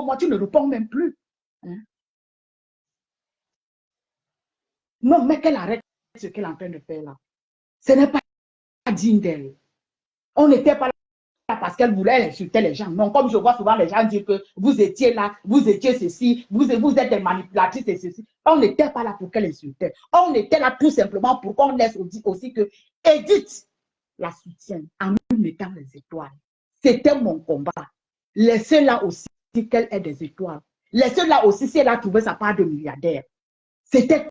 moi, tu ne réponds même plus. Hein? Non, mais qu'elle arrête ce qu'elle est en train de faire là. Ce n'est pas digne d'elle. On n'était pas là parce qu'elle voulait insulter les gens. Non, comme je vois souvent les gens dire que vous étiez là, vous étiez ceci, vous êtes des manipulatrices et ceci. On n'était pas là pour qu'elle insultait. On était là tout simplement pour qu'on laisse aussi que Edith la soutienne en lui mettant les étoiles. C'était mon combat. Laissez-la aussi qu'elle ait des étoiles. Laissez-la aussi si elle a trouvé sa part de milliardaire. C'était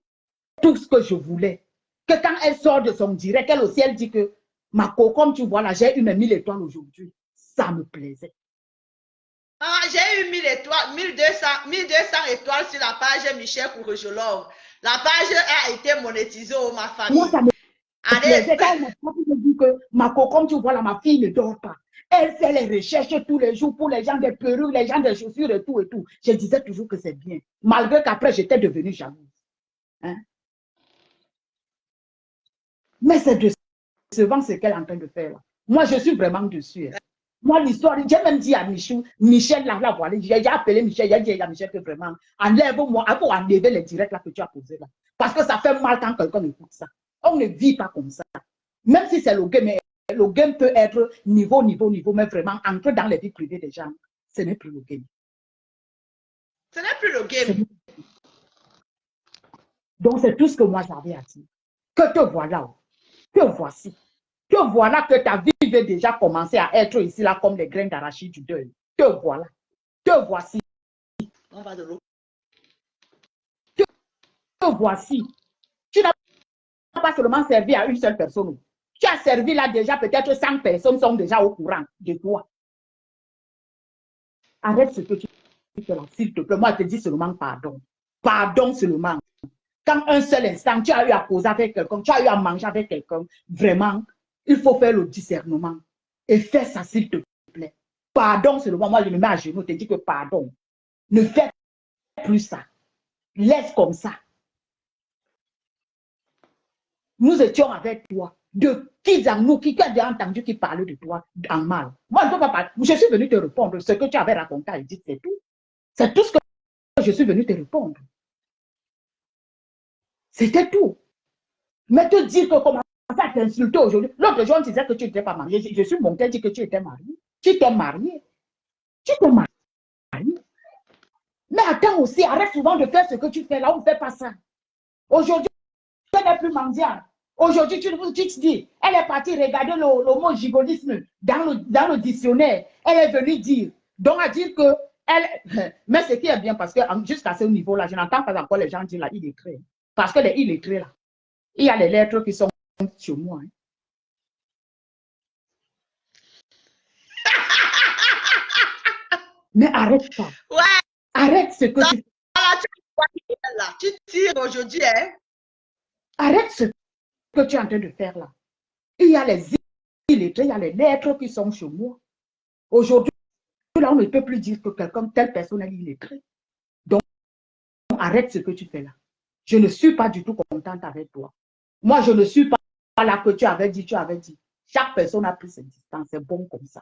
tout ce que je voulais. Que quand elle sort de son direct, elle aussi, elle dit que Marco, comme tu vois là, j'ai eu mes 1000 étoiles aujourd'hui. Ça me plaisait. Ah, j'ai eu 1000 étoiles, 1200 étoiles sur la page Michel Courejolov. La page a été monétisée, ma famille. Moi, ça me plaisait. Quand elle me dit que Marco, comme tu vois là, ma fille ne dort pas. Elle fait les recherches tous les jours pour les gens des perruques, les gens des chaussures et tout et tout. Je disais toujours que c'est bien. Malgré qu'après, j'étais devenue jalouse. Hein? Mais c'est décevant ce qu'elle est en train de faire là. Moi, je suis vraiment dessus. Hein. Moi, l'histoire, j'ai même dit à Michel, là, voilà, j'ai appelé Michel, j'ai dit à Michel que vraiment, enlève-moi, il faut enlever les directs là que tu as posés là. Parce que ça fait mal quand quelqu'un écoute ça. On ne vit pas comme ça. Même si c'est le game, mais le game peut être niveau, mais vraiment, entrer dans les vies privées des gens, ce n'est plus le game. Ce n'est plus le game. Donc, c'est tout ce que moi j'avais à dire. Que te voilà, que voici. Te voilà que ta vie veut déjà commencer à être ici là comme les graines d'arachide du deuil. Te voilà. Te voici. On va de l'eau. Te voici. Tu n'as pas seulement servi à une seule personne. Tu as servi là déjà, peut-être 100 personnes sont déjà au courant de toi. Arrête ce que tu fais là, s'il te plaît. Moi, je te dis seulement pardon. Pardon seulement. Quand un seul instant, tu as eu à causer avec quelqu'un, tu as eu à manger avec quelqu'un, vraiment, il faut faire le discernement. Et fais ça, s'il te plaît. Pardon seulement. Moi, je me mets à genoux, je te dis que pardon. Ne fais plus ça. Laisse comme ça. Nous étions avec toi. De qui a déjà entendu qui parlait de toi en mal? Moi, je ne peux pas parler. Je suis venu te répondre. Ce que tu avais raconté à Edith, c'est tout. C'est tout ce que je suis venu te répondre. C'était tout. Mais te dire que comment ça t'insulter aujourd'hui. L'autre jour, on disait que tu n'étais pas marié. Je suis monté, dit que tu étais marié. Tu t'es marié. Tu t'es marié. Mais attends aussi, arrête souvent de faire ce que tu fais là. On ne fait pas ça. Aujourd'hui, tu n'es plus mendiant. Aujourd'hui, tu te dis, elle est partie regarder le mot gigolisme dans le dictionnaire. Elle est venue dire. Donc, à dire que elle. Mais ce qui est bien, parce que jusqu'à ce niveau-là, je n'entends pas encore les gens dire là, illettré. Parce que les illettrés là, il y a les lettres qui sont sur moi. Hein. Mais arrête ça. Ouais. Arrête ce que tu fais. Tu tires aujourd'hui. Hein? Arrête ce que tu es en train de faire là. Il y a les illettrés, il y a les lettres qui sont sur moi. Aujourd'hui, là, on ne peut plus dire que quelqu'un, telle personne est illettrée. Donc, arrête ce que tu fais là. Je ne suis pas du tout contente avec toi. Moi, je ne suis pas là que tu avais dit. Chaque personne a pris ses distances. C'est bon comme ça.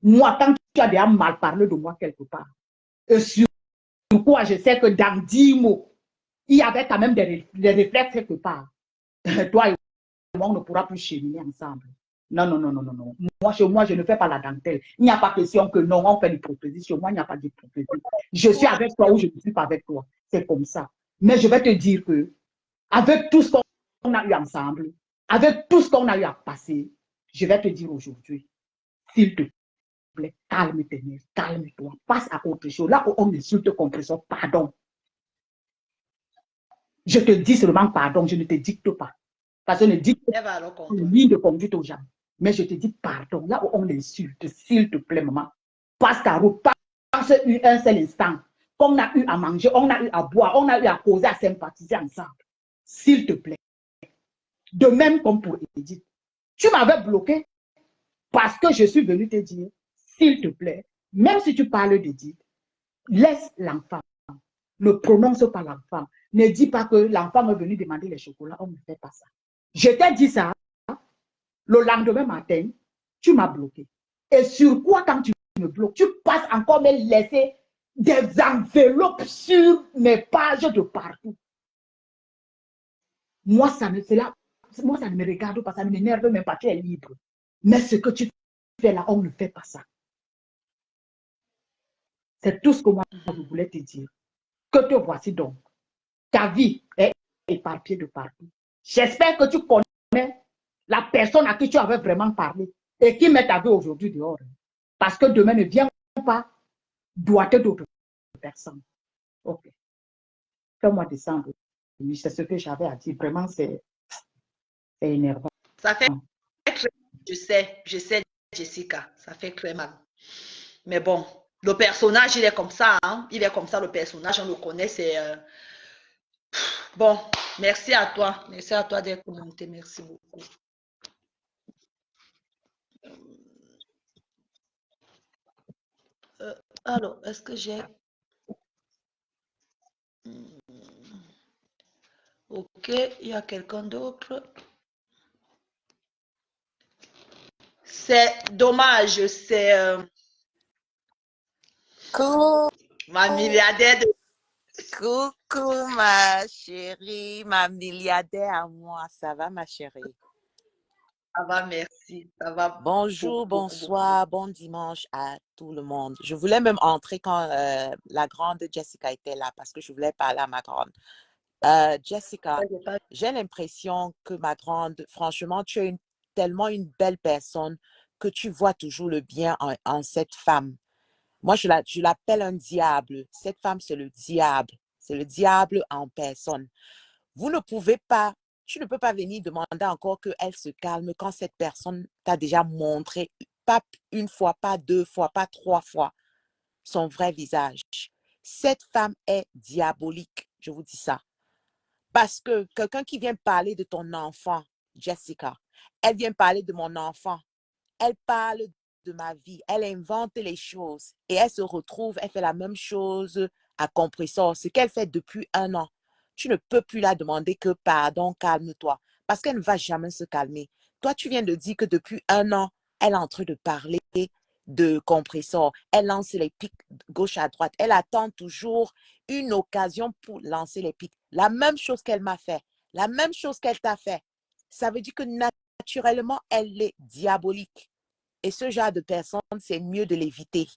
Moi, tant que tu as déjà mal parlé de moi quelque part, et sur quoi je sais que dans 10 mots, il y avait quand même des réflexes quelque part. Toi et moi, on ne pourra plus cheminer ensemble. Non. Moi, chez moi, je ne fais pas la dentelle. Il n'y a pas question que non, on fait l'hypocrisie. Chez moi, il n'y a pas d'hypocrisie. Je suis avec toi ou je ne suis pas avec toi. C'est comme ça. Mais je vais te dire que, avec tout ce qu'on a eu ensemble, avec tout ce qu'on a eu à passer, je vais te dire aujourd'hui, s'il te plaît, calme-toi, passe à autre chose. Là où on insulte contre ça, pardon. Je te dis seulement pardon, je ne te dicte pas. Parce qu'on ne dicte pas une ligne de conduite aux gens. Mais je te dis pardon, là où on insulte, s'il te plaît, maman, passe ta route, passe un seul instant. On a eu à manger, on a eu à boire, on a eu à causer, à sympathiser ensemble. S'il te plaît. De même comme pour Edith. Tu m'avais bloqué parce que je suis venu te dire, s'il te plaît, même si tu parles d'Edith, laisse l'enfant. Ne prononce pas l'enfant. Ne dis pas que l'enfant est venu demander les chocolats. On ne fait pas ça. Je t'ai dit ça. Le lendemain matin, tu m'as bloqué. Et sur quoi quand tu me bloques, tu passes encore me laisser des enveloppes sur mes pages de partout. Moi, ça ne me regarde pas, ça ne m'énerve même pas, tu es libre. Mais ce que tu fais là, on ne fait pas ça. C'est tout ce que moi, je voulais te dire. Que te voici donc. Ta vie est éparpillée de partout. J'espère que tu connais la personne à qui tu avais vraiment parlé et qui met ta vie aujourd'hui dehors. Parce que demain ne vient pas doiter d'autres personnes. Ok. Fais-moi descendre. C'est ce que j'avais à dire. Vraiment, c'est énervant. Ça fait très, je sais, Jessica, ça fait très mal. Mais bon, le personnage, il est comme ça, hein? Il est comme ça, le personnage, on le connaît, c'est... Bon, merci à toi d'être commenté, merci beaucoup. Alors, est-ce que j'ai... Ok, il y a quelqu'un d'autre. C'est dommage, c'est Coucou, ma milliardaire de... coucou ma chérie, ma milliardaire à moi. Ça va ma chérie? Ça va, merci. Ça va. Bonjour, beaucoup, bonsoir, bon dimanche à tout le monde. Je voulais même entrer quand la grande Jessica était là parce que je voulais parler à ma grande. Jessica, j'ai l'impression que ma grande, franchement, tu es tellement une belle personne que tu vois toujours le bien en cette femme. Moi, je l'appelle un diable. Cette femme, c'est le diable. C'est le diable en personne. Vous ne pouvez pas, tu ne peux pas venir demander encore qu'elle se calme quand cette personne t'a déjà montré, pas une fois, pas deux fois, pas trois fois, son vrai visage. Cette femme est diabolique, je vous dis ça. Parce que quelqu'un qui vient parler de ton enfant, Jessica, elle vient parler de mon enfant, elle parle de ma vie, elle invente les choses et elle se retrouve, elle fait la même chose à Compressor, ce qu'elle fait depuis 1 an. Tu ne peux plus la demander que pardon, calme-toi, parce qu'elle ne va jamais se calmer. Toi, tu viens de dire que depuis 1 an, elle est en train de parler de Compressor. Elle lance les pics gauche à droite. Elle attend toujours une occasion pour lancer les pics. La même chose qu'elle m'a fait, la même chose qu'elle t'a fait. Ça veut dire que naturellement, elle est diabolique. Et ce genre de personne, c'est mieux de l'éviter.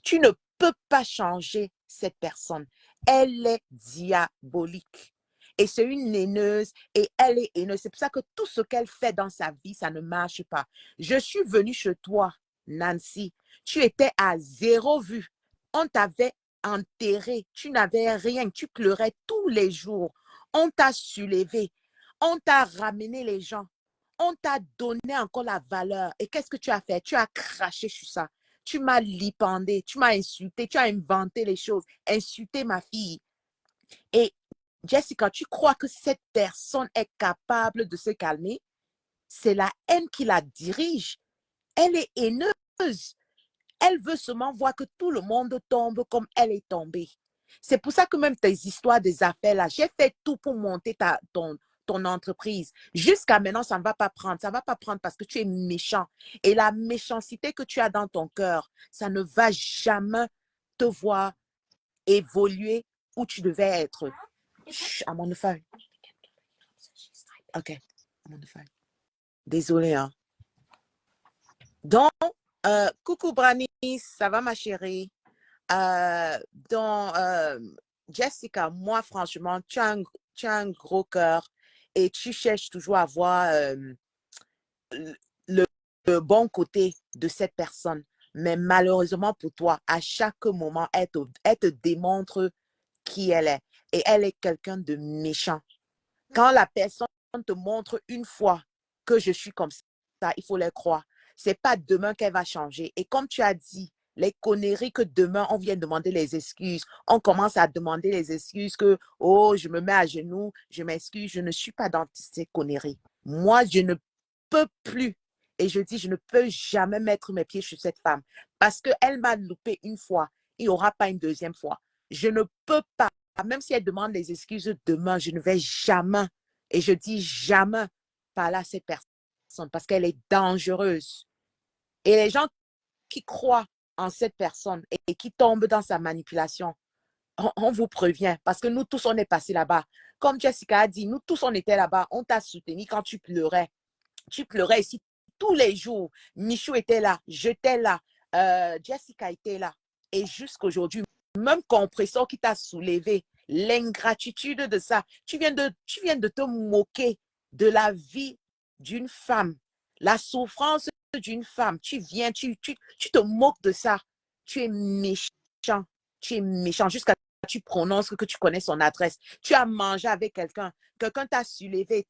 Tu ne peux pas changer cette personne. Elle est diabolique. Et c'est une haineuse et elle est haineuse. C'est pour ça que tout ce qu'elle fait dans sa vie, ça ne marche pas. Je suis venue chez toi, Nancy. Tu étais à 0 vue. On t'avait enterré. Tu n'avais rien. Tu pleurais tous les jours. On t'a soulevé. On t'a ramené les gens. On t'a donné encore la valeur. Et qu'est-ce que tu as fait? Tu as craché sur ça. Tu m'as lipandé, tu m'as insulté, tu as inventé les choses, insulté ma fille. Et Jessica, tu crois que cette personne est capable de se calmer? C'est la haine qui la dirige. Elle est haineuse. Elle veut seulement voir que tout le monde tombe comme elle est tombée. C'est pour ça que même tes histoires des affaires là, j'ai fait tout pour monter ton entreprise. Jusqu'à maintenant, ça ne va pas prendre. Ça ne va pas prendre parce que tu es méchant. Et la méchanceté que tu as dans ton cœur, ça ne va jamais te voir évoluer où tu devais être. Chut, I'm on the phone. OK, I'm on the phone. Désolée, hein. Donc, coucou Brani, ça va ma chérie? Jessica, moi, franchement, tu as un gros cœur et tu cherches toujours à voir le, le bon côté de cette personne. Mais malheureusement pour toi, à chaque moment, elle te démontre qui elle est. Et elle est quelqu'un de méchant. Quand la personne te montre une fois que je suis comme ça, il faut les croire. C'est pas demain qu'elle va changer. Et comme tu as dit, les conneries que demain, on vient demander les excuses. On commence à demander les excuses que, oh, je me mets à genoux, je m'excuse. Je ne suis pas dans ces conneries. Moi, je ne peux plus. Et je dis, je ne peux jamais mettre mes pieds sur cette femme. Parce qu'elle m'a loupé une fois. Il n'y aura pas une deuxième fois. Je ne peux pas. Même si elle demande des excuses demain, je ne vais jamais, et je dis jamais, parler à cette personne parce qu'elle est dangereuse. Et les gens qui croient en cette personne et qui tombe dans sa manipulation, on vous prévient parce que nous tous, on est passés là-bas. Comme Jessica a dit, nous tous, on était là-bas. On t'a soutenu quand tu pleurais. Tu pleurais ici tous les jours. Michou était là, j'étais là, Jessica était là. Et jusqu'aujourd'hui, même Compressor qui t'a soulevé, l'ingratitude de ça, tu viens de te moquer de la vie d'une femme, la souffrance d'une femme. Tu viens, tu te moques de ça. Tu es méchant. Tu es méchant jusqu'à ce que tu prononces que tu connais son adresse. Tu as mangé avec quelqu'un. Quelqu'un t'a soulevé,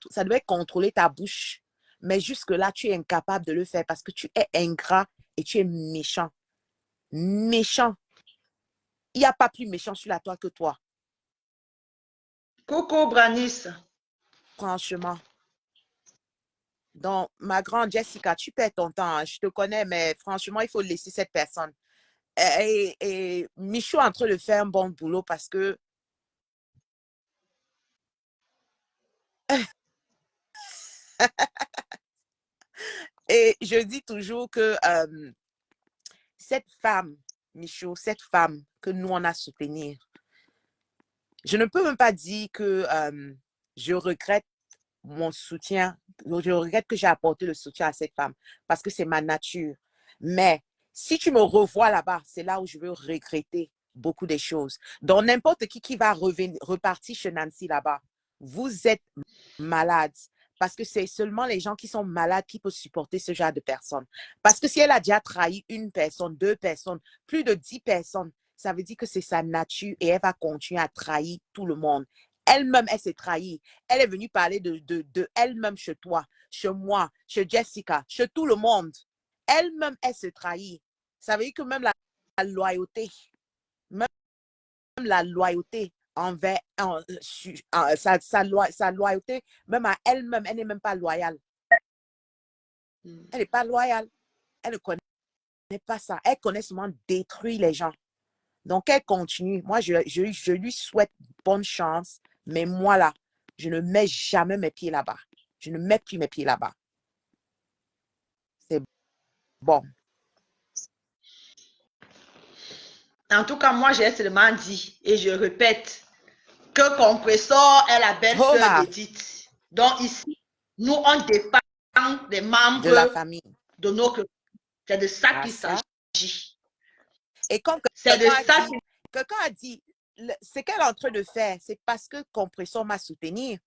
ça devait contrôler ta bouche. Mais jusque-là, tu es incapable de le faire parce que tu es ingrat et tu es méchant. Méchant. Il n'y a pas plus méchant sur la toile que toi. Coucou, Branis. Franchement. Donc, ma grande Jessica, tu perds ton temps. Hein. Je te connais, mais franchement, il faut laisser cette personne. Et Michou est en train de faire un bon boulot parce que et je dis toujours que cette femme, Michou, cette femme que nous, on a soutenue, je ne peux même pas dire que je regrette mon soutien, je regrette que j'ai apporté le soutien à cette femme parce que c'est ma nature. Mais si tu me revois là-bas, c'est là où je veux regretter beaucoup de choses. Donc, n'importe qui va repartir chez Nancy là-bas, vous êtes malade parce que c'est seulement les gens qui sont malades qui peuvent supporter ce genre de personnes. Parce que si elle a déjà trahi une personne, deux personnes, plus de 10 personnes, ça veut dire que c'est sa nature et elle va continuer à trahir tout le monde. Elle-même, elle s'est trahie. Elle est venue parler de elle-même chez toi, chez moi, chez Jessica, chez tout le monde. Elle-même, elle se trahit. Ça veut dire que même la loyauté, même la loyauté envers sa loyauté, même à elle-même, elle n'est même pas loyale. Elle n'est pas loyale. Elle ne connaît pas ça. Elle connaît seulement détruire les gens. Donc, elle continue. Moi, je lui souhaite bonne chance. Mais moi, là, je ne mets jamais mes pieds là-bas. Je ne mets plus mes pieds là-bas. C'est bon. En tout cas, moi, j'ai seulement dit, et je répète, que Compressor est la belle-sœur d'Edith. Donc, ici, nous, on dépend des membres de la famille. De notre... C'est de ça qu'il s'agit. Et comme quelqu'un a dit, ce qu'elle est en train de faire, c'est parce que Compressor m'a soutenu.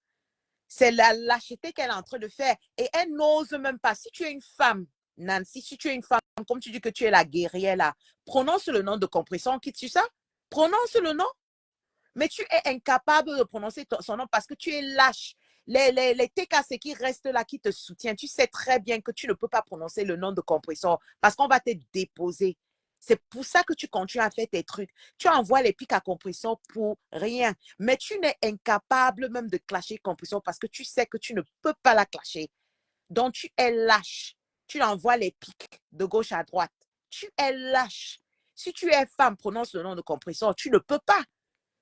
C'est la lâcheté qu'elle est en train de faire. Et elle n'ose même pas. Si tu es une femme, Nancy, si tu es une femme, comme tu dis que tu es la guerrière là, prononce le nom de Compressor, quitte sur ça. Prononce le nom. Mais tu es incapable de prononcer son nom parce que tu es lâche. Les TKC qui restent là, qui te soutiennent, tu sais très bien que tu ne peux pas prononcer le nom de Compressor parce qu'on va te déposer. C'est pour ça que tu continues à faire tes trucs. Tu envoies les pics à Compressor pour rien. Mais tu n'es incapable même de clasher Compressor parce que tu sais que tu ne peux pas la clasher. Donc, tu es lâche. Tu envoies les pics de gauche à droite. Tu es lâche. Si tu es femme, prononce le nom de Compressor. Tu ne peux pas.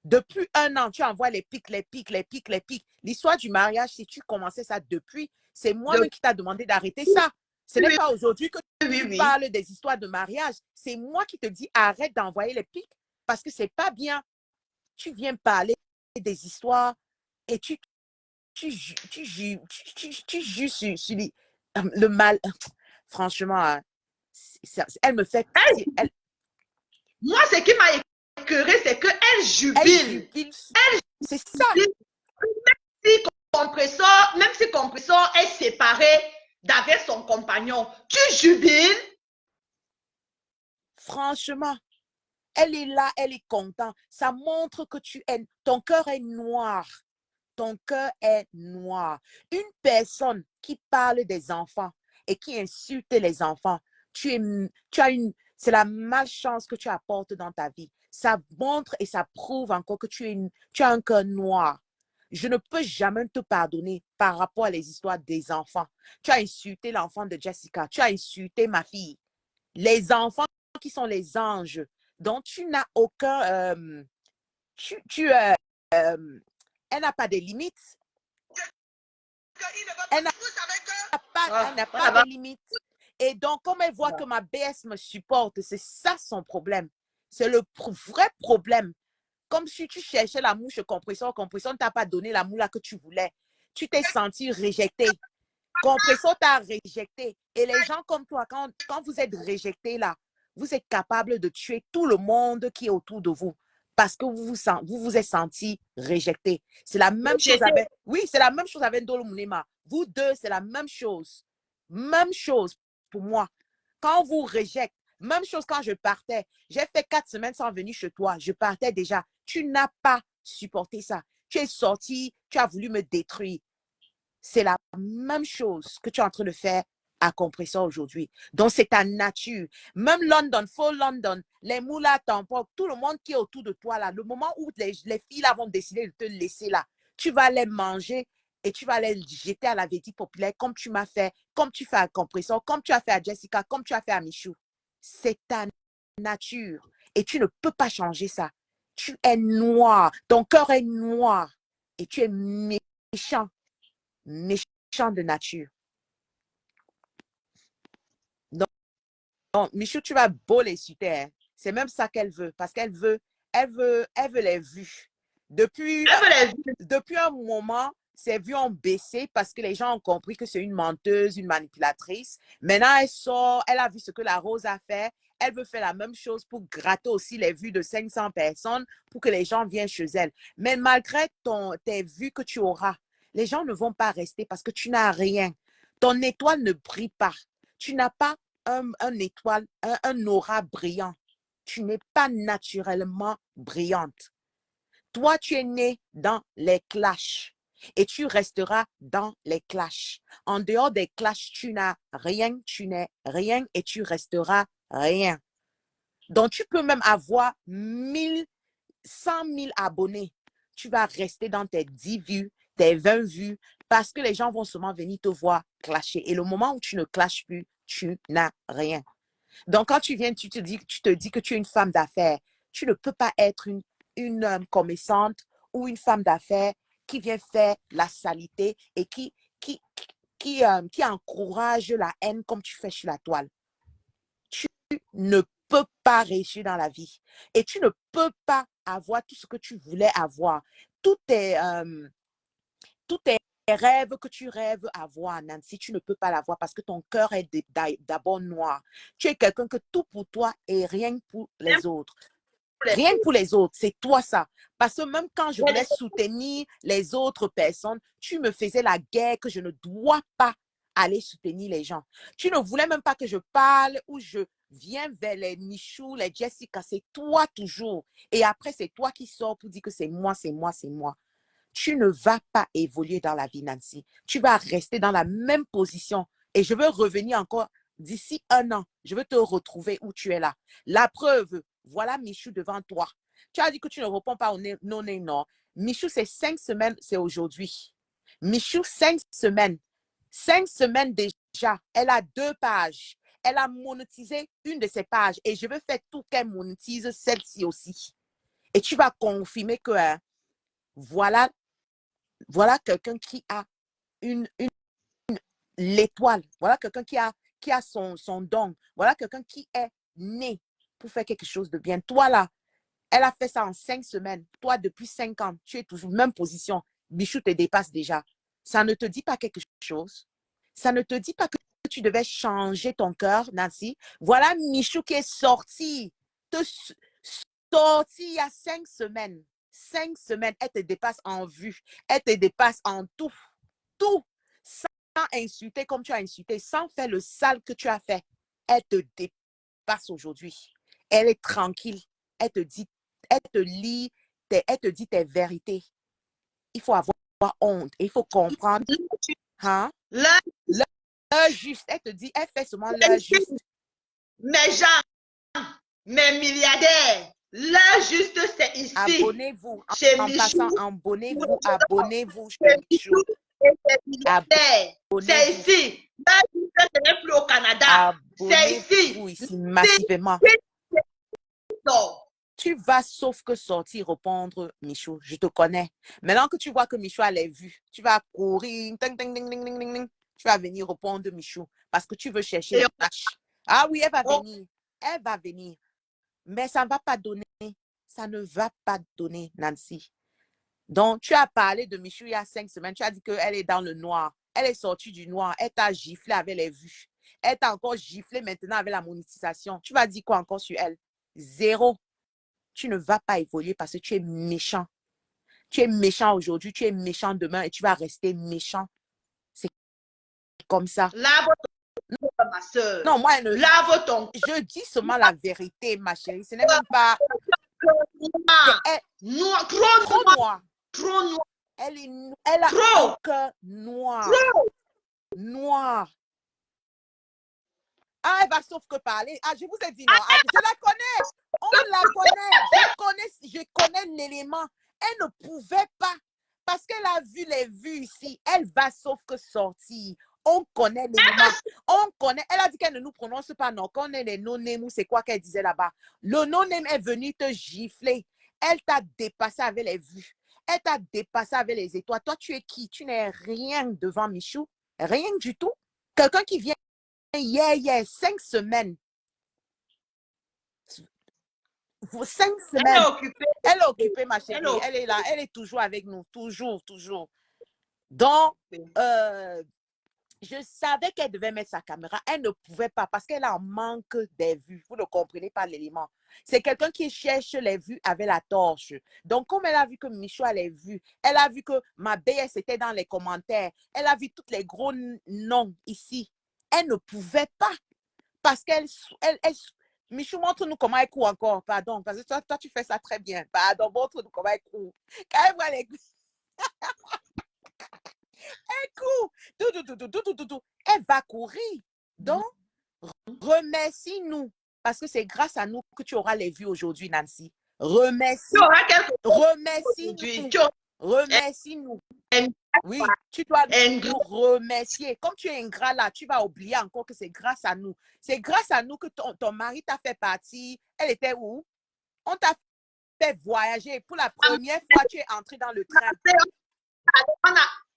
Depuis 1 an, tu envoies les pics, les pics, les pics, les pics. L'histoire du mariage, si tu commençais ça depuis, c'est moi-même qui t'a demandé d'arrêter ça. Ce n'est pas aujourd'hui que tu parles des histoires de mariage. C'est moi qui te dis arrête d'envoyer les pics parce que c'est pas bien. Tu viens parler des histoires et tu juges sur le mal. Franchement, elle me fait... Moi, ce qui m'a écœuré, c'est qu'elle jubile. C'est ça. Même si Compressor est séparé d'avec son compagnon, tu jubiles. Franchement, elle est là, elle est contente. Ça montre que ton cœur est noir. Ton cœur est noir. Une personne qui parle des enfants et qui insulte les enfants, c'est la malchance que tu apportes dans ta vie. Ça montre et ça prouve encore que tu as un cœur noir. Je ne peux jamais te pardonner par rapport à les histoires des enfants. Tu as insulté l'enfant de Jessica. Tu as insulté ma fille. Les enfants qui sont les anges. Donc, tu n'as aucun... elle n'a pas de limites. Elle n'a pas de limite. Et donc, comme elle voit que ma BS me supporte, c'est ça son problème. C'est le vrai problème. Comme si tu cherchais la mouche compresseur ne t'a pas donné la moula que tu voulais. Tu t'es senti rejeté. Compresseur t'a rejeté. Et les gens comme toi, quand vous êtes rejeté là, vous êtes capable de tuer tout le monde qui est autour de vous parce que vous vous êtes senti rejeté. C'est la même chose avec... Oui, c'est la même chose avec Ndolo Mounema. Vous deux, c'est la même chose. Même chose pour moi. Quand on vous rejette, même chose quand je partais. J'ai fait 4 semaines sans venir chez toi. Je partais déjà. Tu n'as pas supporté ça. Tu es sorti, tu as voulu me détruire. C'est la même chose que tu es en train de faire à Compressor aujourd'hui. Donc, c'est ta nature. Même London, faux London, les moulas, tampons, tout le monde qui est autour de toi là, le moment où les filles là vont décider de te laisser là, tu vas les manger et tu vas les jeter à la védie populaire comme tu m'as fait, comme tu fais à Compressor, comme tu as fait à Jessica, comme tu as fait à Michou. C'est ta nature et tu ne peux pas changer ça. Tu es noir, ton cœur est noir et tu es méchant de nature. Donc, Michou, tu vas beau les suiter. Hein. C'est même ça qu'elle veut. Parce qu'elle veut les vues. Depuis un moment, ses vues ont baissé parce que les gens ont compris que c'est une menteuse, une manipulatrice. Maintenant, elle sort, elle a vu ce que la Rose a fait. Elle veut faire la même chose pour gratter aussi les vues de 500 personnes pour que les gens viennent chez elle. Mais malgré tes vues que tu auras, les gens ne vont pas rester parce que tu n'as rien. Ton étoile ne brille pas. Tu n'as pas un étoile, un aura brillant. Tu n'es pas naturellement brillante. Toi, tu es né dans les clashs et tu resteras dans les clashs. En dehors des clashs, tu n'as rien, tu n'es rien et tu resteras rien. Donc, tu peux même avoir 100 000 abonnés. Tu vas rester dans tes 10 vues, tes 20 vues, parce que les gens vont seulement venir te voir clasher. Et le moment où tu ne clashes plus, tu n'as rien. Donc, quand tu viens, tu te dis que tu es une femme d'affaires. Tu ne peux pas être une commerçante ou une femme d'affaires qui vient faire la saleté et qui encourage la haine comme tu fais sur la toile. Tu ne peux pas réussir dans la vie et tu ne peux pas avoir tout ce que tu voulais avoir. Tous tes rêves que tu rêves avoir, Nancy, tu ne peux pas l'avoir parce que ton cœur est d'abord noir. Tu es quelqu'un que tout pour toi et rien pour les autres. Rien pour les autres, c'est toi ça. Parce que même quand je voulais soutenir les autres personnes, tu me faisais la guerre que je ne dois pas aller soutenir les gens. Tu ne voulais même pas que je parle ou je viens vers les Michou, les Jessica, c'est toi toujours. Et après, c'est toi qui sors pour dire que c'est moi, c'est moi, c'est moi. Tu ne vas pas évoluer dans la vie, Nancy. Tu vas rester dans la même position. Et je veux revenir encore d'ici 1 an. Je veux te retrouver où tu es là. La preuve, voilà Michou devant toi. Tu as dit que tu ne réponds pas au non. Michou, c'est 5 semaines, c'est aujourd'hui. Michou, 5 semaines. 5 semaines déjà. Elle a 2 pages. Elle a monétisé une de ses pages. Et je veux faire tout qu'elle monétise celle-ci aussi. Et tu vas confirmer que voilà quelqu'un qui a l'étoile. Voilà quelqu'un qui a son don. Voilà quelqu'un qui est né pour faire quelque chose de bien. Toi, là, elle a fait ça en 5 semaines. Toi, depuis 5 ans, tu es toujours même position. Michou te dépasse déjà. Ça ne te dit pas quelque chose. Ça ne te dit pas que tu devais changer ton cœur, Nancy. Voilà Michou qui est sorti. Sorti il y a 5 semaines. 5 semaines, elle te dépasse en vue. Elle te dépasse en tout. Tout. Sans insulter comme tu as insulté, sans faire le sale que tu as fait. Elle te dépasse aujourd'hui. Elle est tranquille. Elle te dit, elle te lit, elle te dit tes vérités. Il faut avoir honte. Il faut comprendre. Hein? L'heure juste. Elle te dit, elle fait seulement l'heure juste. Mes gens, mes milliardaires, l'heure juste, c'est ici. Abonnez-vous. Chez en Michou. Passant, abonnez-vous chez Michou. C'est ici. L'heure juste, ce n'est plus au Canada. C'est ici. Ici massivement. Tu vas sauf que sortir répondre, Michou, je te connais. Maintenant que tu vois que Michou a les vues, tu vas courir, ting, ting, ting, ting, ting, ting, ting. Tu vas venir répondre, Michou, parce que tu veux chercher les matchs. Ah oui, elle va venir. Elle va venir. Mais ça ne va pas donner. Ça ne va pas donner, Nancy. Donc, tu as parlé de Michou il y a 5 semaines. Tu as dit qu'elle est dans le noir. Elle est sortie du noir. Elle t'a giflé avec les vues. Elle t'a encore giflé maintenant avec la monétisation. Tu vas dire quoi encore sur elle? Zéro. Tu ne vas pas évoluer parce que tu es méchant. Tu es méchant aujourd'hui, tu es méchant demain et tu vas rester méchant. C'est comme ça. Lave ton ma soeur. Non, moi, lave ton. Je dis seulement la vérité, ma chérie. Ce n'est même pas... Noir. Trop noir. Trop noir. Elle a un cœur noir. Trop. Noir. Ah, elle va sauf que parler. Ah, je vous ai dit non. Ah, je la connais. On la connaît. Je connais l'élément. Elle ne pouvait pas. Parce qu'elle a vu les vues ici. Elle va sauf que sortir. On connaît l'élément. On connaît. Elle a dit qu'elle ne nous prononce pas. Non, qu'on est les no-name ou c'est quoi qu'elle disait là-bas. Le no-name est venu te gifler. Elle t'a dépassé avec les vues. Elle t'a dépassé avec les étoiles. Toi, tu es qui? Tu n'es rien devant Michou. Rien du tout. Quelqu'un qui vient hier, 5 semaines. 5 semaines. Elle est occupée, ma chérie. Elle est là. Elle est toujours avec nous. Toujours. Donc, je savais qu'elle devait mettre sa caméra. Elle ne pouvait pas parce qu'elle en manque des vues. Vous ne comprenez pas l'élément. C'est quelqu'un qui cherche les vues avec la torche. Donc, comme elle a vu que Michou a les vues, elle a vu que ma BS était dans les commentaires, elle a vu tous les gros noms ici. Elle ne pouvait pas parce qu'elle... Michou, montre-nous comment elle court encore. Pardon, parce que toi, tu fais ça très bien. Pardon, montre-nous comment elle court. Quand elle voit les... Elle court. Tout. Elle va courir. Donc, remercie-nous. Parce que c'est grâce à nous que tu auras les vues aujourd'hui, Nancy. Remercie-nous. Remercie-nous. Oui, tu dois nous remercier. Comme tu es ingrat là, tu vas oublier encore que c'est grâce à nous. C'est grâce à nous que ton mari t'a fait partir. Elle était où? On t'a fait voyager. Pour la première fois, tu es entré dans le train.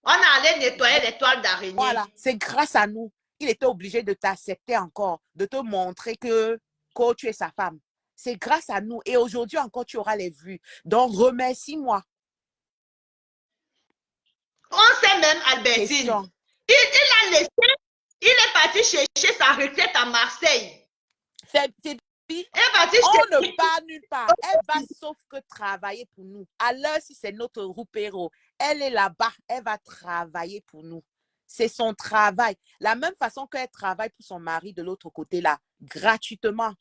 On allait nettoyer les toiles d'araignée. Voilà, c'est grâce à nous. Il était obligé de t'accepter encore, de te montrer que tu es sa femme. C'est grâce à nous. Et aujourd'hui encore, tu auras les vues. Donc, remercie-moi. On sait même, Albertine. Il a laissé, il est parti chercher sa retraite à Marseille. On ne part nulle part. Elle va sauf que travailler pour nous. Alors, si c'est notre roupéro, elle est là-bas. Elle va travailler pour nous. C'est son travail. La même façon qu'elle travaille pour son mari de l'autre côté là, gratuitement.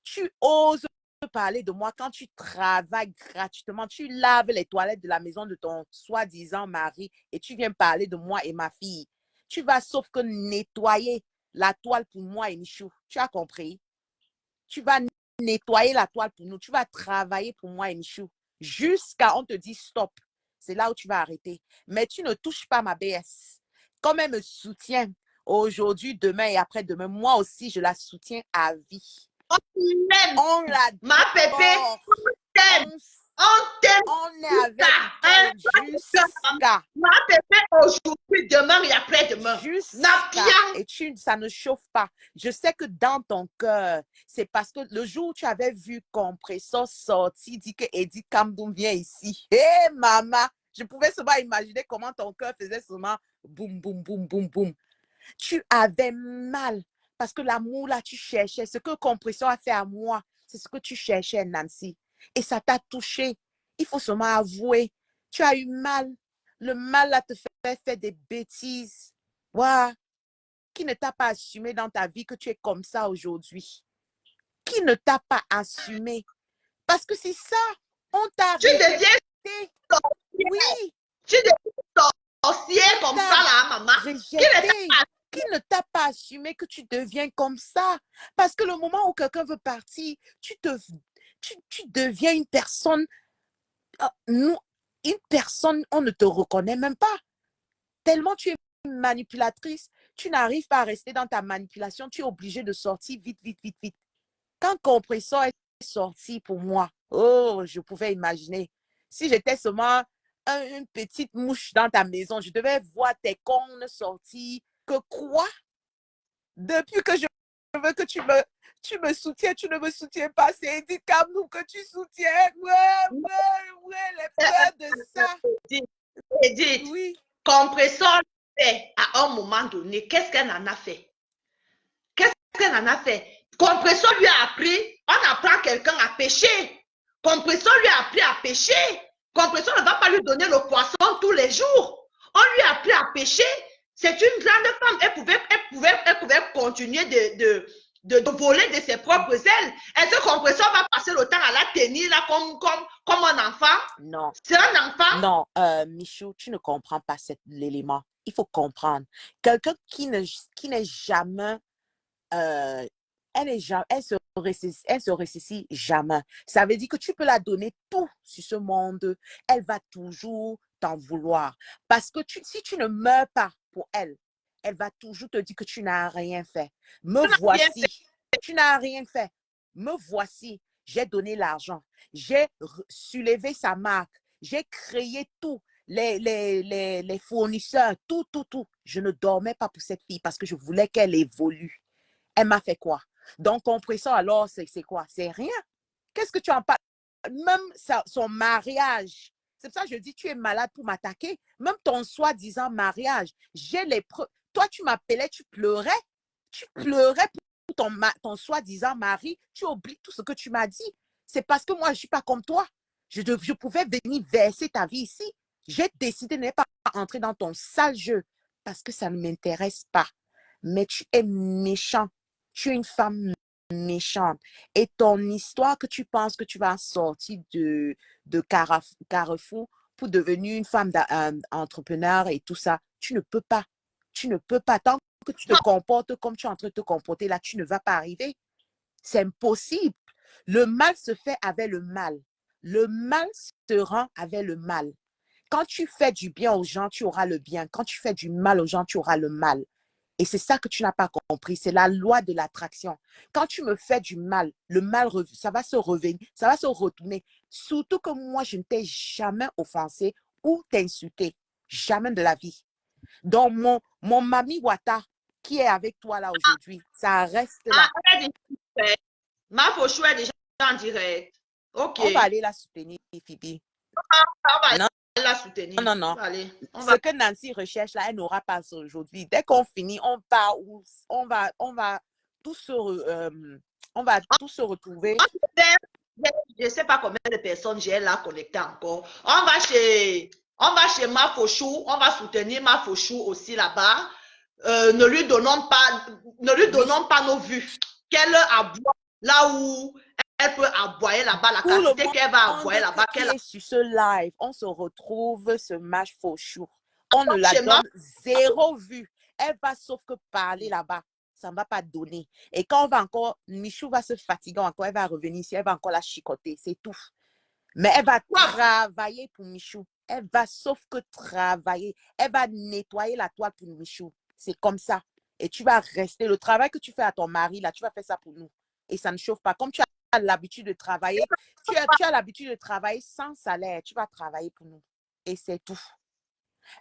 Tu oses parler de moi quand tu travailles gratuitement. Tu laves les toilettes de la maison de ton soi-disant mari et tu viens parler de moi et ma fille. Tu vas sauf que nettoyer la toile pour moi et Michou. Tu as compris? Tu vas nettoyer la toile pour nous. Tu vas travailler pour moi et Michou. Jusqu'à on te dit stop. C'est là où tu vas arrêter. Mais tu ne touches pas ma BS. Comme elle me soutient aujourd'hui, demain et après-demain, moi aussi, je la soutiens à vie. On la ma pépé, on t'aime. On est avec elle jusqu'à. Ma pépé, aujourd'hui, demain et après-demain. Et ça ne chauffe pas. Je sais que dans ton cœur, c'est parce que le jour où tu avais vu Compressor sortir, dit que Edith Kamdoum vient ici. Hé, maman, je pouvais seulement imaginer comment ton cœur faisait seulement boum, boum, boum, boum, boum. Tu avais mal parce que l'amour là, tu cherchais. Ce que Compressor a fait à moi, c'est ce que tu cherchais, Nancy. Et ça t'a touché. Il faut seulement avouer. Tu as eu mal. Le mal là te fait faire des bêtises. Ouais. Qui ne t'a pas assumé dans ta vie que tu es comme ça aujourd'hui? Qui ne t'a pas assumé? Parce que c'est ça. On t'a rejeté. Oui. Tu deviens sorcier comme ça là, maman. Qui ne t'a pas assumé que tu deviens comme ça? Parce que le moment où quelqu'un veut partir, tu deviens une personne, on ne te reconnaît même pas. Tellement tu es manipulatrice, tu n'arrives pas à rester dans ta manipulation, tu es obligé de sortir vite. Quand Compressor est sorti pour moi. Oh, je pouvais imaginer. Si j'étais seulement une petite mouche dans ta maison, je devais voir tes cornes sortir. Que quoi? Depuis que je veux que tu me soutiens, tu ne me soutiens pas. C'est Edith Kamnou que tu soutiens. Ouais, les peurs de ça. Edith, oui. Compressor fait à un moment donné, qu'est-ce qu'elle en a fait? Qu'est-ce qu'elle en a fait? Compressor lui a appris, on apprend quelqu'un à pêcher. Compressor lui a appris à pêcher. Compressor ne va pas lui donner le poisson tous les jours. On lui a appris à pêcher. C'est une grande femme. Elle pouvait continuer de voler de ses propres ailes. Est-ce que Compressor va passer le temps à la tenir là comme un enfant? Non. C'est un enfant? Non, Michou, tu ne comprends pas l'élément. Il faut comprendre. Quelqu'un qui n'est jamais... elle se récessit jamais. Ça veut dire que tu peux la donner tout sur ce monde. Elle va toujours t'en vouloir. Parce que si tu ne meurs pas pour elle, elle va toujours te dire que tu n'as rien fait. Me voici. Tu n'as rien fait. Me voici. J'ai donné l'argent. J'ai soulevé sa marque. J'ai créé tout. Les fournisseurs, tout. Je ne dormais pas pour cette fille parce que je voulais qu'elle évolue. Elle m'a fait quoi? Donc, Compressor, alors, c'est quoi? C'est rien. Qu'est-ce que tu en parles? Même son mariage. C'est pour ça que je dis, tu es malade pour m'attaquer. Même ton soi-disant mariage. J'ai les preuves. Toi, tu m'appelais, tu pleurais. Tu pleurais pour ton soi-disant mari. Tu oublies tout ce que tu m'as dit. C'est parce que moi, je ne suis pas comme toi. Je pouvais venir verser ta vie ici. J'ai décidé de ne pas entrer dans ton sale jeu parce que ça ne m'intéresse pas. Mais tu es méchant. Tu es une femme méchante. Et ton histoire que tu penses que tu vas sortir de Carrefour pour devenir une femme d'entrepreneur et tout ça, tu ne peux pas. Tu ne peux pas. Tant que tu te comportes comme tu es en train de te comporter là, tu ne vas pas arriver. C'est impossible. Le mal se fait avec le mal. Le mal se rend avec le mal. Quand tu fais du bien aux gens, tu auras le bien. Quand tu fais du mal aux gens, tu auras le mal. Et c'est ça que tu n'as pas compris. C'est la loi de l'attraction. Quand tu me fais du mal, le mal, ça va se revenir, ça va se retourner. Surtout que moi, je ne t'ai jamais offensé ou t'insulté. Jamais de la vie. Donc, mon Mami Wata, qui est avec toi là aujourd'hui, ça reste là. Ma Fauchou est déjà en direct. Ok. On va aller la soutenir, Phoebe. On va aller la soutenir. Non. Ce que Nancy recherche là, elle n'aura pas ça aujourd'hui. Dès qu'on finit, on va tous se retrouver. Je ne sais pas combien de personnes j'ai là connectées encore. On va chez Ma Fauchou. On va soutenir Ma Fauchou aussi là-bas. Ne lui donnons pas nos vues. Qu'elle aboie là où elle peut aboyer là-bas, la quantité qu'elle va aboyer là-bas. Sur ce live, on se retrouve ce match Fauchou. On ne la donne zéro vue. Elle va sauf que parler là-bas. Ça ne va pas donner. Et quand on va encore, Michou va se fatiguer encore, elle va revenir ici, elle va encore la chicoter, c'est tout. Mais elle va travailler pour Michou. Elle va sauf que travailler. Elle va nettoyer la toile pour Michou. C'est comme ça. Et tu vas rester. Le travail que tu fais à ton mari, là, tu vas faire ça pour nous. Et ça ne chauffe pas. Comme tu as l'habitude de travailler, tu as l'habitude de travailler sans salaire. Tu vas travailler pour nous. Et c'est tout.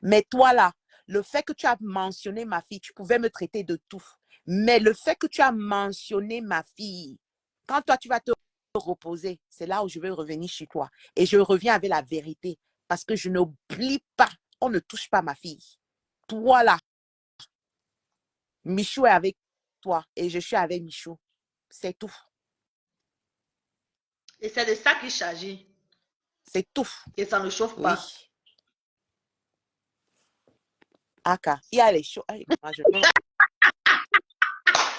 Mais toi, là, le fait que tu as mentionné ma fille, tu pouvais me traiter de tout. Mais le fait que tu as mentionné ma fille, quand toi, tu vas te reposer, c'est là où je vais revenir chez toi. Et je reviens avec la vérité. Parce que je n'oublie pas, on ne touche pas ma fille. Toi, là, Michou est avec toi et je suis avec Michou. C'est tout. Et c'est de ça qu'il s'agit. C'est tout. Et ça ne chauffe pas. Oui. Aka, il y a les choses.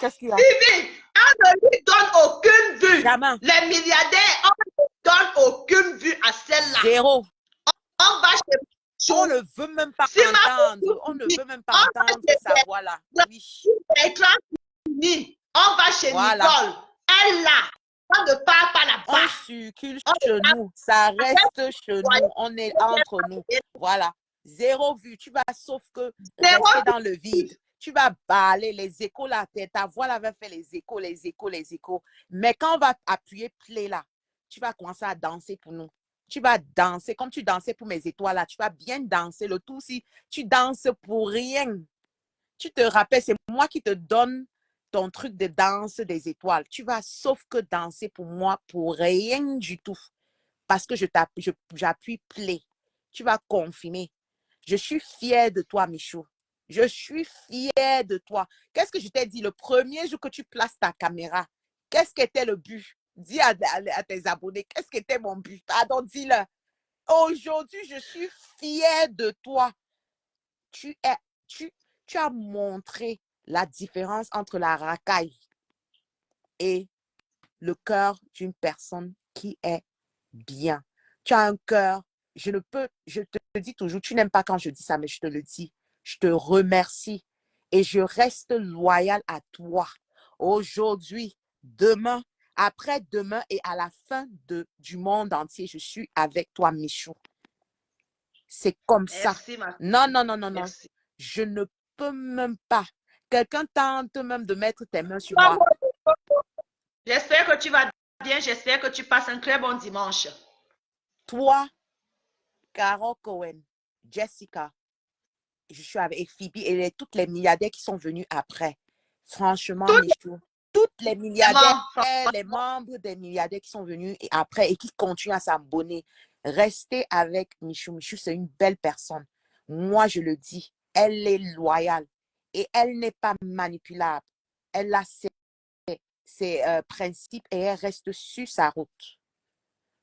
Qu'est-ce qu'il y a? Bibi, on ne lui donne aucune vue. Jamais. Les milliardaires, on ne donne aucune vue à celle-là. Zéro. On va chez Michou. On ne veut même pas entendre. On ne veut même pas entendre sa voix là. Oui. On va chez Nicole. Elle là. On ne part pas là-bas. On circule chez nous. Ça reste chez nous. On est entre nous. Voilà. Zéro vue. Tu vas sauf que rester dans le vide. Tu vas parler, les échos, là, ta voix là va faire les échos, les échos, les échos. Mais quand on va appuyer play là, tu vas commencer à danser pour nous. Tu vas danser comme tu dansais pour mes étoiles là. Tu vas bien danser. Le tout, si tu danses pour rien. Tu te rappelles, c'est moi qui te donne ton truc de danse des étoiles. Tu vas sauf que danser pour moi pour rien du tout. Parce que j'appuie play. Tu vas confirmer. Je suis fière de toi, Michou. Je suis fière de toi. Qu'est-ce que je t'ai dit le premier jour que tu places ta caméra? Qu'est-ce qu'était le but? Dis à tes abonnés, qu'est-ce qu'était mon but? Pardon, dis-le. Aujourd'hui, je suis fière de toi. Tu as montré la différence entre la racaille et le cœur d'une personne qui est bien. Tu as un cœur, je te dis toujours, tu n'aimes pas quand je dis ça, mais je te le dis. Je te remercie et je reste loyale à toi. Aujourd'hui, demain, après-demain et à la fin du monde entier, je suis avec toi, Michou. C'est comme ça. Merci, ma Non, non, non, non, non. Merci. Je ne peux même pas. Quelqu'un tente même de mettre tes mains sur moi. J'espère que tu vas bien. J'espère que tu passes un très bon dimanche. Toi, Carol Cohen, Jessica, je suis avec Phoebe et toutes les milliardaires qui sont venus après. Franchement, Michou, toutes les milliardaires, les membres des milliardaires qui sont venus après et qui continuent à s'abonner, restez avec Michou. Michou, c'est une belle personne. Moi, je le dis, elle est loyale et elle n'est pas manipulable. Elle a ses principes et elle reste sur sa route.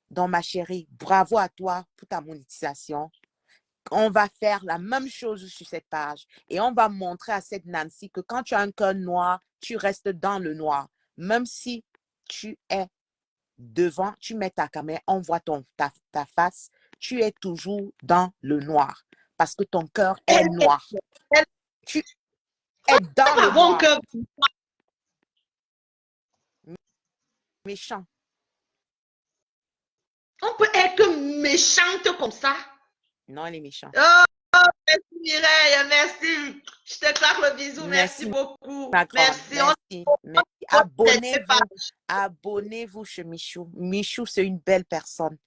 Donc, ma chérie, bravo à toi pour ta monétisation. On va faire la même chose sur cette page et on va montrer à cette Nancy que quand tu as un cœur noir, tu restes dans le noir. Même si tu es devant, tu mets ta caméra, on voit ta face, tu es toujours dans le noir parce que ton cœur est noir. Tu es dans le noir. Méchant. On peut être méchante comme ça? Non, elle est méchante. Oh, merci Mireille, merci. Je te claque le bisou, merci beaucoup. Merci. Merci. Abonnez-vous. Abonnez-vous chez Michou. Michou, c'est une belle personne.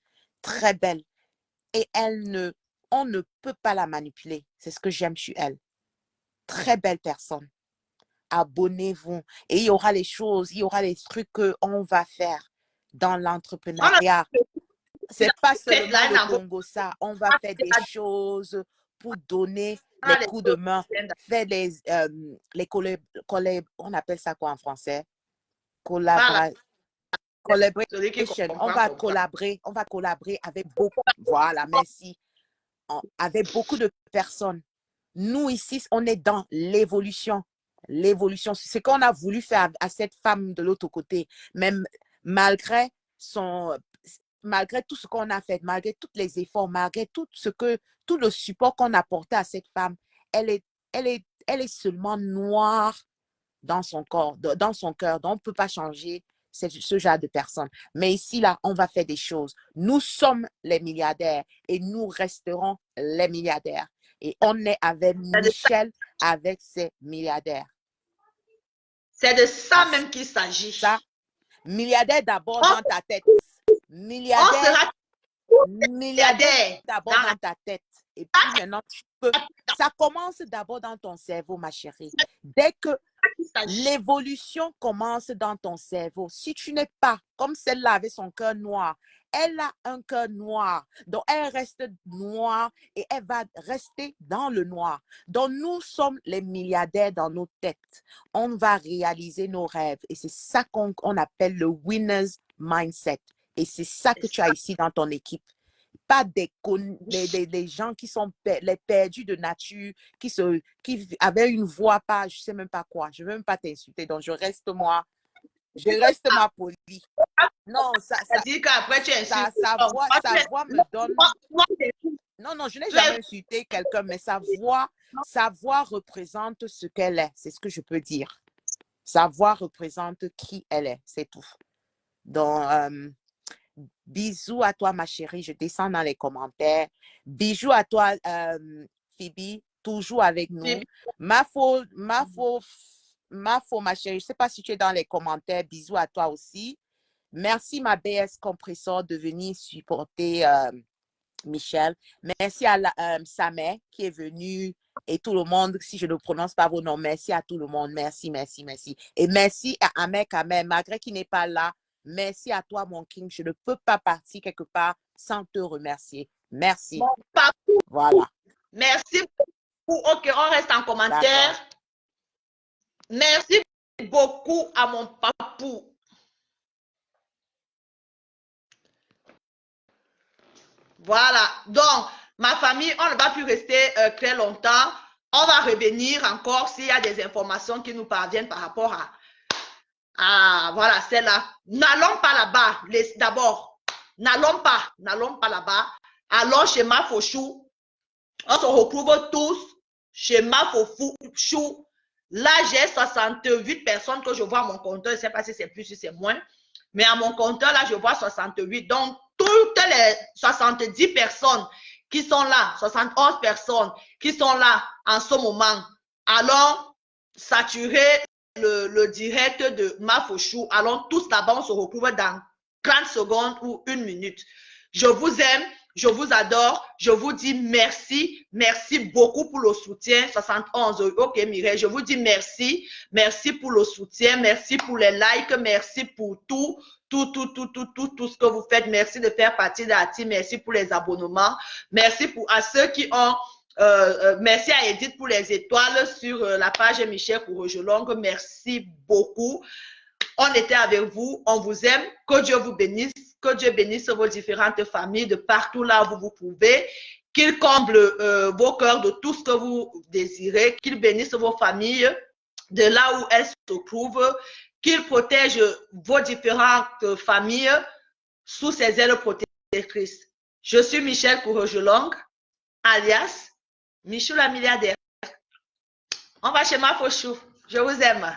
Très belle. Et on ne peut pas la manipuler. C'est ce que j'aime chez elle. Très belle personne. Abonnez-vous. Et il y aura les choses, il y aura les trucs qu'on va faire dans l'entrepreneuriat. C'est pas seulement le Congo, ça. On va faire des choses pour donner les coups de main, faire les on appelle ça quoi en français? Collaboration. On va collaborer avec beaucoup. Voilà, merci. Avec beaucoup de personnes. Nous, ici, on est dans l'évolution. L'évolution, c'est ce qu'on a voulu faire à cette femme de l'autre côté. Même malgré tout ce qu'on a fait, malgré tous les efforts, malgré tout le support qu'on a apporté à cette femme, elle est seulement noire dans son corps, dans son cœur. Donc, on ne peut pas changer ce genre de personne. Mais ici, là, on va faire des choses. Nous sommes les milliardaires et nous resterons les milliardaires. Et on est avec Michel, avec ses milliardaires. C'est de ça même qu'il s'agit. Milliardaire d'abord dans ta tête. Milliardaire d'abord dans ta tête. Et puis maintenant, ça commence d'abord dans ton cerveau, ma chérie. Dès que l'évolution commence dans ton cerveau, si tu n'es pas comme celle-là avec son cœur noir, elle a un cœur noir. Donc, elle reste noire et elle va rester dans le noir. Donc, nous sommes les milliardaires dans nos têtes. On va réaliser nos rêves. Et c'est ça qu'on appelle le winner's mindset. Et c'est ça que tu as ici dans ton équipe. Pas des gens qui sont les perdus de nature, qui avaient une voix pas, je ne sais même pas quoi. Je ne veux même pas t'insulter. Donc, je reste ma polie. Non, sa voix me donne... Non, je n'ai jamais insulté quelqu'un, mais sa voix représente ce qu'elle est. C'est ce que je peux dire. Sa voix représente qui elle est. C'est tout. Donc, bisous à toi, ma chérie. Je descends dans les commentaires. Bisous à toi, Phoebe. toujours avec nous. Ma chérie, je ne sais pas si tu es dans les commentaires. Bisous à toi aussi. Merci, ma BS Compresseur, de venir supporter Michel. Merci à Samé qui est venu et tout le monde. Si je ne prononce pas vos noms, merci à tout le monde. Merci, merci, merci. Et merci à Ahmed Kamer, malgré qu'il n'est pas là. Merci à toi, mon King. Je ne peux pas partir quelque part sans te remercier. Merci. Voilà. Merci beaucoup. Ok, on reste en commentaire. Merci beaucoup à mon papou. Voilà. Donc, ma famille, on ne va plus rester très longtemps. On va revenir encore s'il y a des informations qui nous parviennent par rapport à voilà, celle-là. N'allons pas là-bas. D'abord, n'allons pas là-bas. Allons chez Mafochou. On se retrouve tous chez Mafochou. Là, j'ai 68 personnes que je vois à mon compteur. Je ne sais pas si c'est plus, si c'est moins. Mais à mon compteur, là, je vois 68. Donc, toutes les 70 personnes qui sont là, 71 personnes qui sont là en ce moment, allons saturer le direct de Mafochou. Allons tous là-bas, on se retrouve dans 30 secondes ou 1 minute. Je vous aime, je vous adore, je vous dis merci, merci beaucoup pour le soutien. 71, ok Mireille, je vous dis merci, merci pour le soutien, merci pour les likes, merci pour tout ce que vous faites. Merci de faire partie de la team, merci pour les abonnements, merci à ceux qui ont, merci à Edith pour les étoiles sur la page Michel Courregelong, merci beaucoup. On était avec vous, on vous aime, que Dieu vous bénisse, que Dieu bénisse vos différentes familles de partout là où vous pouvez, qu'il comble vos cœurs de tout ce que vous désirez, qu'il bénisse vos familles de là où elles se trouvent, qu'il protège vos différentes familles sous ses ailes protectrices. Je suis Michel Courregelong, alias Michou la milliardaire. On va chez Mafochou. Je vous aime.